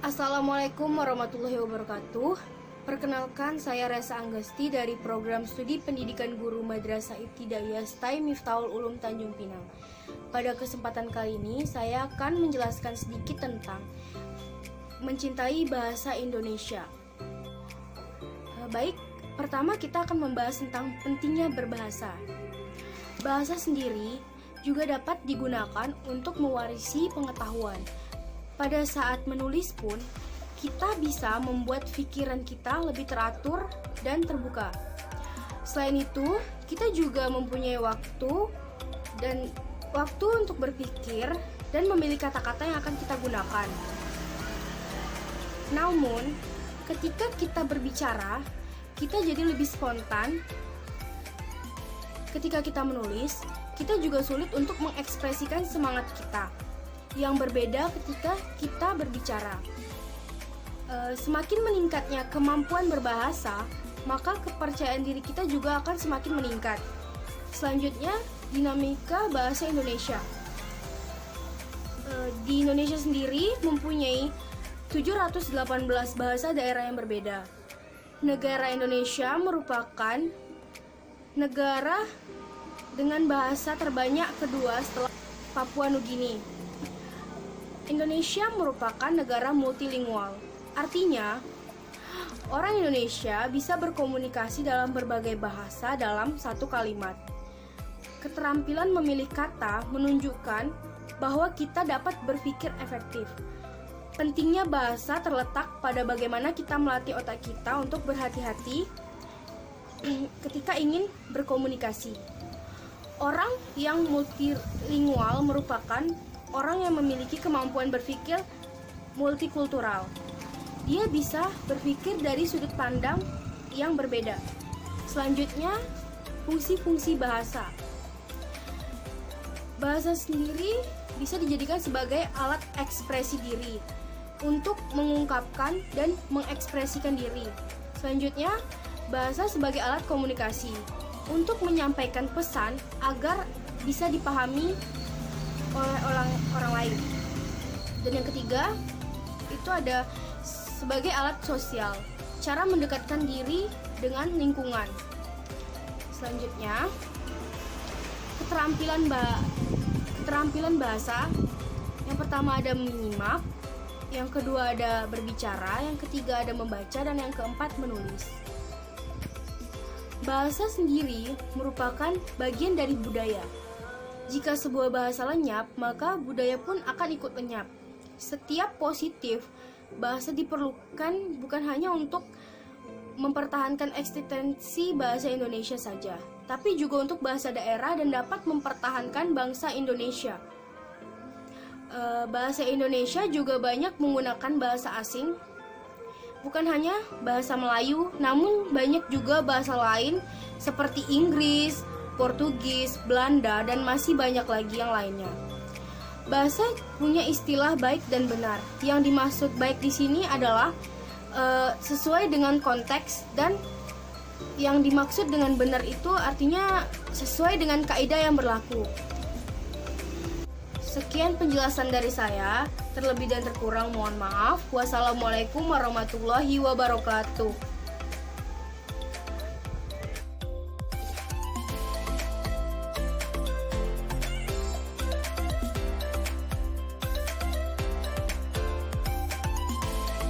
Assalamualaikum warahmatullahi wabarakatuh. Perkenalkan, saya Resa Anggesti dari Program Studi Pendidikan Guru Madrasah Ibtidaiyah STAI Miftahul Ulum Tanjung Pinang. Pada kesempatan kali ini, saya akan menjelaskan sedikit tentang mencintai bahasa Indonesia. Baik, pertama kita akan membahas tentang pentingnya berbahasa. Bahasa sendiri juga dapat digunakan untuk mewarisi pengetahuan. Pada saat menulis pun, kita bisa membuat pikiran kita lebih teratur dan terbuka. Selain itu, kita juga mempunyai waktu untuk berpikir dan memilih kata-kata yang akan kita gunakan. Namun, ketika kita berbicara, kita jadi lebih spontan. Ketika kita menulis, kita juga sulit untuk mengekspresikan semangat kita yang berbeda ketika kita berbicara. Semakin meningkatnya kemampuan berbahasa, maka kepercayaan diri kita juga akan semakin meningkat. Selanjutnya, dinamika bahasa Indonesia. Di Indonesia sendiri mempunyai 718 bahasa daerah yang berbeda. Negara Indonesia merupakan negara dengan bahasa terbanyak kedua setelah Papua Nugini. Indonesia merupakan negara multilingual. Artinya, orang Indonesia bisa berkomunikasi dalam berbagai bahasa dalam satu kalimat. Keterampilan memilih kata menunjukkan bahwa kita dapat berpikir efektif. Pentingnya bahasa terletak pada bagaimana kita melatih otak kita untuk berhati-hati ketika ingin berkomunikasi. Orang yang multilingual merupakan orang yang memiliki kemampuan berpikir multikultural. Dia bisa berpikir dari sudut pandang yang berbeda. Selanjutnya, fungsi-fungsi bahasa. Bahasa sendiri bisa dijadikan sebagai alat ekspresi diri untuk mengungkapkan dan mengekspresikan diri. Selanjutnya, bahasa sebagai alat komunikasi untuk menyampaikan pesan agar bisa dipahami oleh orang lain. Dan yang ketiga, itu ada sebagai alat sosial, cara mendekatkan diri dengan lingkungan. Selanjutnya, keterampilan bahasa. Yang pertama ada menyimak, yang kedua ada berbicara, yang ketiga ada membaca, dan yang keempat menulis. Bahasa sendiri merupakan bagian dari budaya. Jika sebuah bahasa lenyap, maka budaya pun akan ikut lenyap. Setiap positif, bahasa diperlukan bukan hanya untuk mempertahankan eksistensi bahasa Indonesia saja, tapi juga untuk bahasa daerah dan dapat mempertahankan bangsa Indonesia. Bahasa Indonesia juga banyak menggunakan bahasa asing, bukan hanya bahasa Melayu, namun banyak juga bahasa lain seperti Inggris, Portugis, Belanda, dan masih banyak lagi yang lainnya. Bahasa punya istilah baik dan benar. Yang dimaksud baik di sini adalah sesuai dengan konteks, dan yang dimaksud dengan benar itu artinya sesuai dengan kaidah yang berlaku. Sekian penjelasan dari saya. Terlebih dan terkurang mohon maaf. Wassalamualaikum warahmatullahi wabarakatuh.